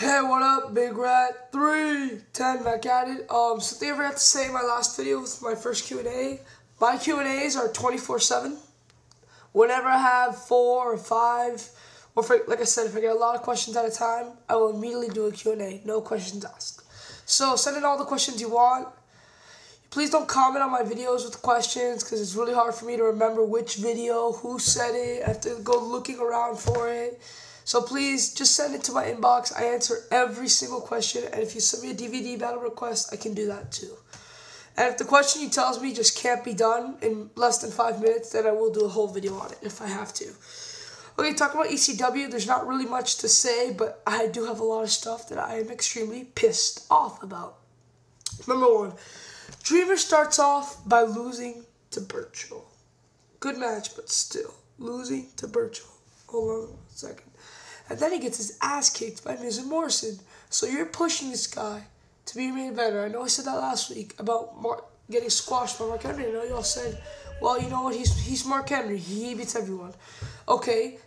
Hey, what up, Big Rat 310 back at it. Something I forgot to say in my last video with my first Q&A. My Q&As are 24/7. Whenever I have 4 or 5, or like I said, if I get a lot of questions at a time, I will immediately do a Q&A. No questions asked. So send in all the questions you want. Please don't comment on my videos with questions because it's really hard for me to remember which video, who said it. I have to go looking around for it. So please just send it to my inbox. I answer every single question. And if you send me a DVD battle request, I can do that too. And if the question you tells me just can't be done in less than 5 minutes, then I will do a whole video on it if I have to. Okay, talking about ECW, there's not really much to say, but I do have a lot of stuff that I am extremely pissed off about. Number 1, Dreamer starts off by losing to Burchill. Good match, but still, losing to Burchill. Hold on a second. And then he gets his ass kicked by Miz and Morrison. So you're pushing this guy to be your main eventer. I know I said that last week about getting squashed by Mark Henry. I know y'all said, well, you know what, he's Mark Henry. He beats everyone. Okay,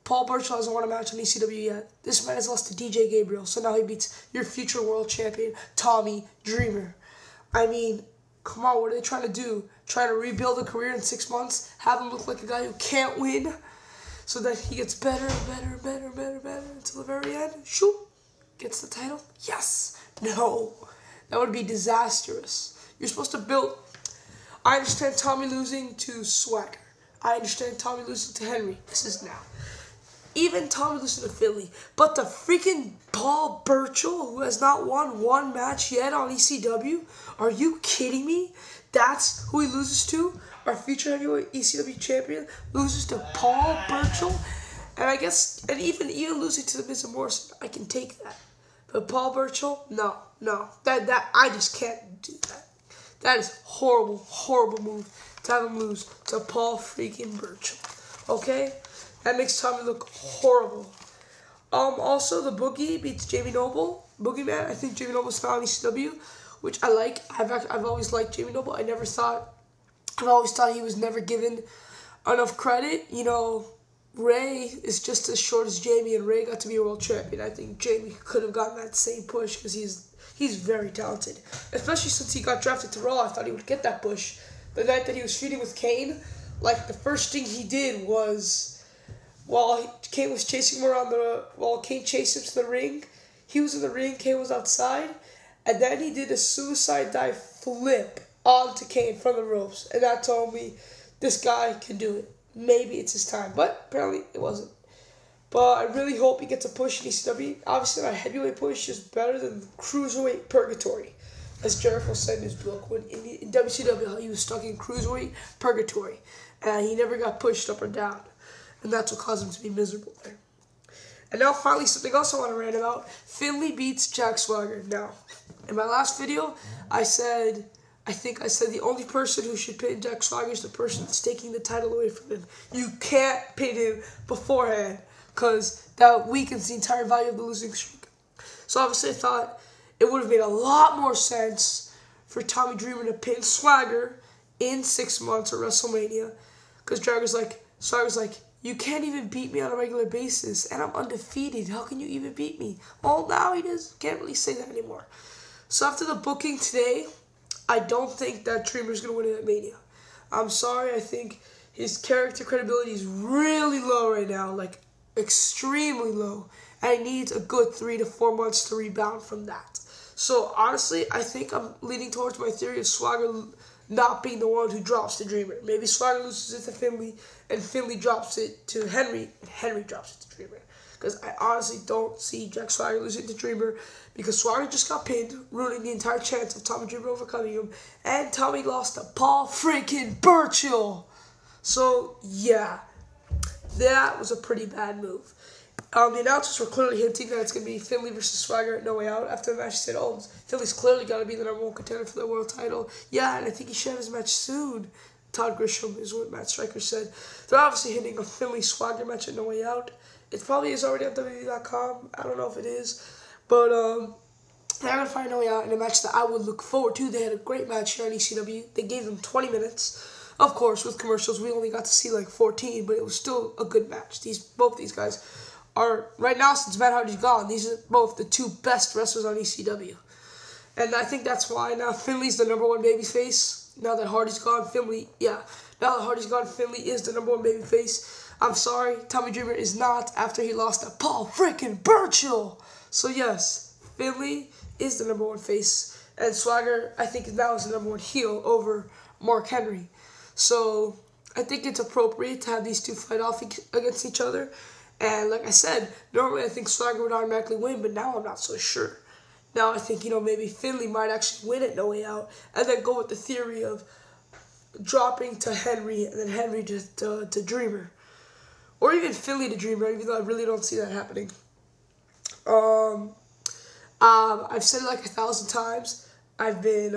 Paul Burchill hasn't won a match on ECW yet. This man has lost to DJ Gabriel. So now he beats your future world champion, Tommy Dreamer. I mean, come on, what are they trying to do? Trying to rebuild a career in 6 months? Have him look like a guy who can't win? So that he gets better until the very end. Shoot, gets the title. Yes. No, that would be disastrous. You're supposed to build. I understand Tommy losing to Swagger. I understand Tommy losing to Henry. This is now. Even Tommy losing to Finley. But the freaking Paul Burchill, who has not won one match yet on ECW? Are you kidding me? That's who he loses to? Our future heavyweight ECW champion loses to Paul Burchill? And I guess, and even losing to the Miz and Morrison, I can take that. But Paul Burchill? No. That I just can't do that. That is horrible move to have him lose to Paul freaking Burchill. Okay? That makes Tommy look horrible. Also, the Boogie beats Jamie Noble. Boogeyman, I think Jamie Noble's found ECW, which I like. I've always liked Jamie Noble. I've always thought he was never given enough credit. You know, Ray is just as short as Jamie, and Ray got to be a world champion. I think Jamie could have gotten that same push because he's very talented. Especially since he got drafted to Raw, I thought he would get that push. The night that he was feuding with Kane, like the first thing he did was, while Kane was chasing him around while Kane chased him to the ring, he was in the ring, Kane was outside, and then he did a suicide dive flip onto Kane from the ropes, and that told me this guy can do it. Maybe it's his time, but apparently it wasn't. But I really hope he gets a push in ECW. Obviously, a heavyweight push is better than cruiserweight purgatory, as Jericho said in his book. When in WCW, he was stuck in cruiserweight purgatory, and he never got pushed up or down, and that's what caused him to be miserable there. And now, finally, something else I want to rant about: Finley beats Jack Swagger. Now, in my last video, I think I said the only person who should pin Jack Swagger is the person that's taking the title away from him. You can't pin him beforehand because that weakens the entire value of the losing streak. So obviously I thought it would have made a lot more sense for Tommy Dreamer to pin Swagger in 6 months at WrestleMania, because Swagger's like, you can't even beat me on a regular basis, and I'm undefeated. How can you even beat me? Well, now he can't really say that anymore. So after the booking today, I don't think that Dreamer's going to win it at Mania. I'm sorry, I think his character credibility is really low right now, like extremely low, and he needs a good 3 to 4 months to rebound from that. So honestly, I think I'm leaning towards my theory of Swagger not being the one who drops to Dreamer. Maybe Swagger loses it to Finley, and Finley drops it to Henry, and Henry drops it to Dreamer. Because I honestly don't see Jack Swagger losing to Dreamer, because Swagger just got pinned, ruining the entire chance of Tommy Dreamer overcoming him, and Tommy lost to Paul freaking Burchill. So, yeah, that was a pretty bad move. The announcers were clearly hinting that it's going to be Finley versus Swagger at No Way Out. After the match, he said, oh, Finley's clearly got to be the #1 contender for the world title. Yeah, and I think he should have his match soon. Todd Grisham is what Matt Stryker said. They're obviously hinting a Finley-Swagger match at No Way Out. It probably is already on WWE.com. I don't know if it is. But they're going to find No Way Out in a match that I would look forward to. They had a great match here on ECW. They gave them 20 minutes. Of course, with commercials, we only got to see like 14, but it was still a good match. Both these guys are, right now since Matt Hardy's gone, these are both the two best wrestlers on ECW. And I think that's why now Finley's the #1 babyface. Now that Hardy's gone, Finley is the #1 babyface. I'm sorry, Tommy Dreamer is not after he lost to Paul freaking Burchill. So yes, Finley is the #1 face. And Swagger, I think now is the #1 heel over Mark Henry. So I think it's appropriate to have these two fight off against each other. And like I said, normally I think Swagger would automatically win, but now I'm not so sure. Now I think, maybe Finley might actually win at No Way Out, and then go with the theory of dropping to Henry, and then Henry to Dreamer. Or even Finley to Dreamer, even though I really don't see that happening. I've said it like 1,000 times. I've been,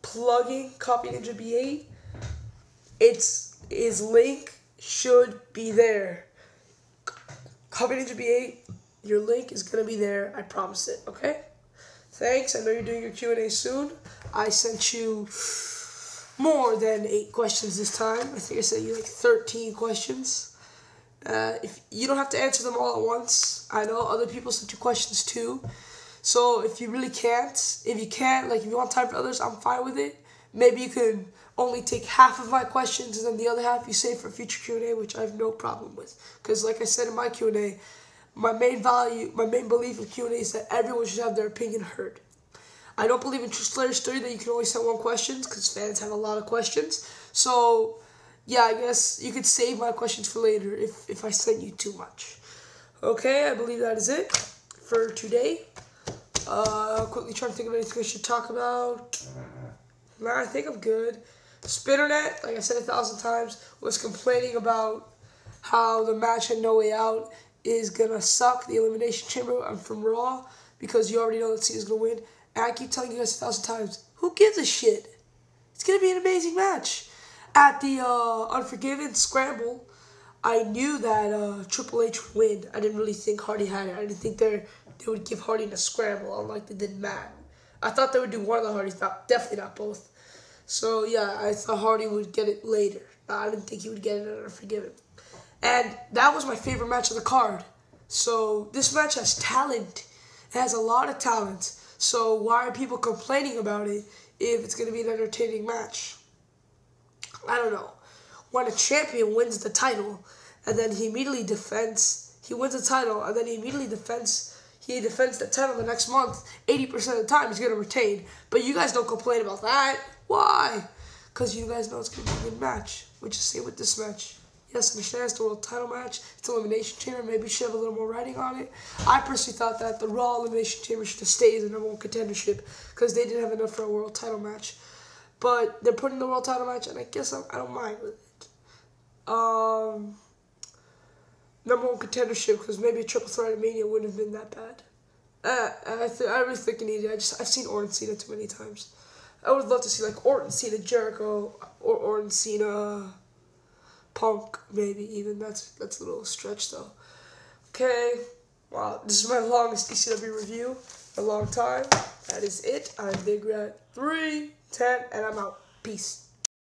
plugging Copy Ninja B8. His link should be there. Copy Ninja B8, your link is going to be there. I promise it, okay? Thanks. I know you're doing your Q&A soon. I sent you more than 8 questions this time. I think I sent you like 13 questions. If you don't have to answer them all at once. I know other people sent you questions too. So if you really can't, if you want time for others, I'm fine with it. Maybe you can only take half of my questions and then the other half you save for future Q&A, which I have no problem with. Because like I said in my Q&A, my main belief of Q&A is that everyone should have their opinion heard. I don't believe in True Slayer's theory that you can only send 1 question because fans have a lot of questions. So yeah, I guess you could save my questions for later if I send you too much. Okay, I believe that is it for today. Quickly trying to think of anything I should talk about. Nah, I think I'm good. Spinnernet, like I said 1,000 times, was complaining about how the match at No Way Out is gonna suck, the Elimination Chamber from Raw, because you already know that Cena's gonna win. And I keep telling you guys 1,000 times, who gives a shit? It's gonna be an amazing match. At the Unforgiven Scramble, I knew that Triple H would win. I didn't really think Hardy had it. I didn't think they would give Hardy in a scramble, unlike they did Matt. I thought they would do one of the Hardys, definitely not both. So yeah, I thought Hardy would get it later. I didn't think he would get it at Unforgiven. And that was my favorite match of the card. So this match has talent. It has a lot of talent. So why are people complaining about it if it's going to be an entertaining match? I don't know. When a champion wins the title, and then he immediately defends, he wins the title, and then he immediately defends the title the next month, 80% of the time he's going to retain. But you guys don't complain about that. Why? Because you guys know it's going to be a good match. Which is the same with this match. Yes, I understand it's the world title match. It's Elimination Chamber. Maybe you should have a little more writing on it. I personally thought that the Raw Elimination Chamber should have stayed as the #1 contendership because they didn't have enough for a world title match. But they're putting the world title match, and I guess I don't mind with it. #1 contendership, because maybe a triple threat at Mania wouldn't have been that bad. I really think it needed. I've seen Orton Cena too many times. I would love to see like Orton Cena Jericho or Orton Cena Punk, maybe even. That's a little stretch though. Okay, wow, this is my longest ECW review in a long time. That is it. I'm Big Rat 310, and I'm out. Peace.